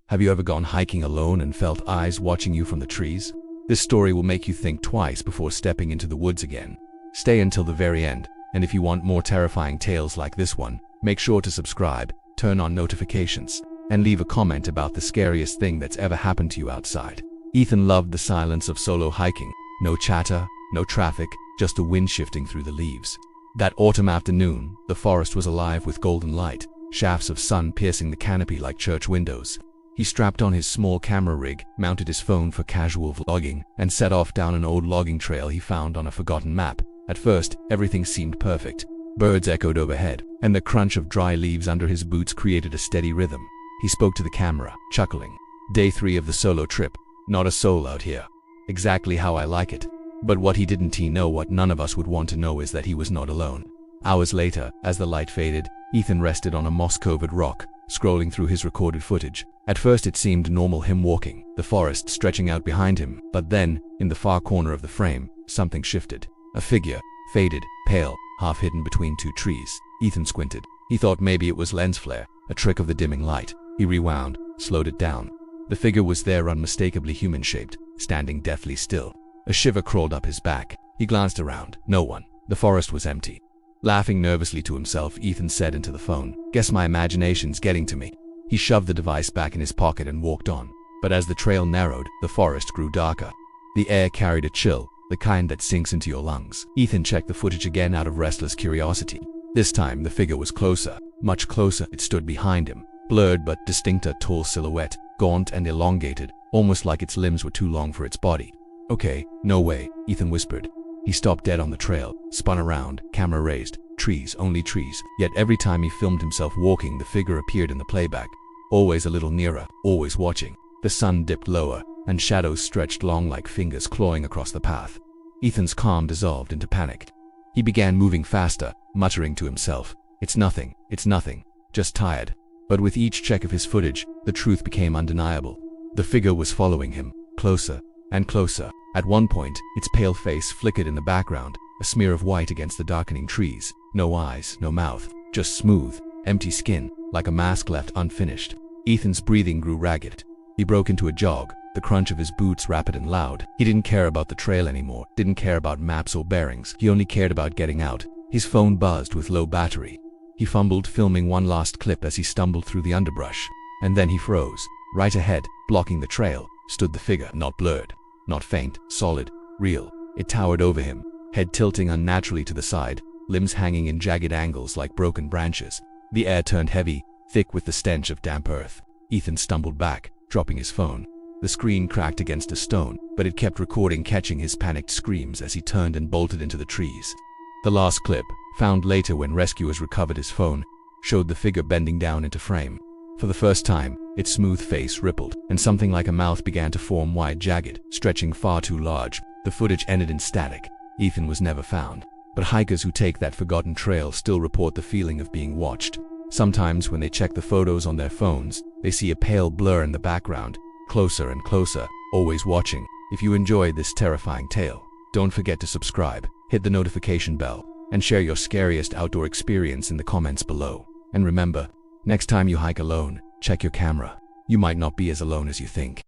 Have you ever gone hiking alone and felt eyes watching you from the trees? This story will make you think twice before stepping into the woods again. Stay until the very end, and if you want more terrifying tales like this one, make sure to subscribe, turn on notifications, and leave a comment about the scariest thing that's ever happened to you outside. Ethan loved the silence of solo hiking. No chatter, no traffic, just the wind shifting through the leaves. That autumn afternoon, the forest was alive with golden light, shafts of sun piercing the canopy like church windows. He strapped on his small camera rig, mounted his phone for casual vlogging, and set off down an old logging trail he found on a forgotten map. At first, everything seemed perfect. Birds echoed overhead, and the crunch of dry leaves under his boots created a steady rhythm. He spoke to the camera, chuckling. Day 3 of the solo trip. Not a soul out here. Exactly how I like it. But what he didn't know, what none of us would want to know, is that he was not alone. Hours later, as the light faded, Ethan rested on a moss-covered rock, scrolling through his recorded footage. At first it seemed normal, him walking, the forest stretching out behind him, but then, in the far corner of the frame, something shifted. A figure, faded, pale, half hidden between two trees. Ethan squinted. He thought maybe it was lens flare, a trick of the dimming light. He rewound, slowed it down. The figure was there, unmistakably human-shaped, standing deathly still. A shiver crawled up his back. He glanced around. No one. The forest was empty. Laughing nervously to himself, Ethan said into the phone, "Guess my imagination's getting to me." He shoved the device back in his pocket and walked on. But as the trail narrowed, the forest grew darker. The air carried a chill, the kind that sinks into your lungs. Ethan checked the footage again out of restless curiosity. This time, the figure was closer, much closer. It stood behind him, blurred but distinct, a tall silhouette, gaunt and elongated, almost like its limbs were too long for its body. "Okay, no way," Ethan whispered. He stopped dead on the trail, spun around, camera raised. Trees, only trees. Yet every time he filmed himself walking, the figure appeared in the playback. Always a little nearer, always watching. The sun dipped lower, and shadows stretched long like fingers clawing across the path. Ethan's calm dissolved into panic. He began moving faster, muttering to himself, it's nothing, just tired." But with each check of his footage, the truth became undeniable. The figure was following him, closer and closer. At one point, its pale face flickered in the background, a smear of white against the darkening trees. No eyes, no mouth, just smooth, empty skin, like a mask left unfinished. Ethan's breathing grew ragged. He broke into a jog, the crunch of his boots rapid and loud. He didn't care about the trail anymore, didn't care about maps or bearings. He only cared about getting out. His phone buzzed with low battery. He fumbled, filming one last clip as he stumbled through the underbrush. And then he froze. Right ahead, blocking the trail, stood the figure, not blurred, not faint, solid, real. It towered over him, head tilting unnaturally to the side, limbs hanging in jagged angles like broken branches. The air turned heavy, thick with the stench of damp earth. Ethan stumbled back, dropping his phone. The screen cracked against a stone, but it kept recording, catching his panicked screams as he turned and bolted into the trees. The last clip, found later when rescuers recovered his phone, showed the figure bending down into frame. For the first time, its smooth face rippled, and something like a mouth began to form, wide, jagged, stretching far too large. The footage ended in static. Ethan was never found. But hikers who take that forgotten trail still report the feeling of being watched. Sometimes when they check the photos on their phones, they see a pale blur in the background, closer and closer, always watching. If you enjoyed this terrifying tale, don't forget to subscribe, hit the notification bell, and share your scariest outdoor experience in the comments below. And remember, next time you hike alone, check your camera. You might not be as alone as you think.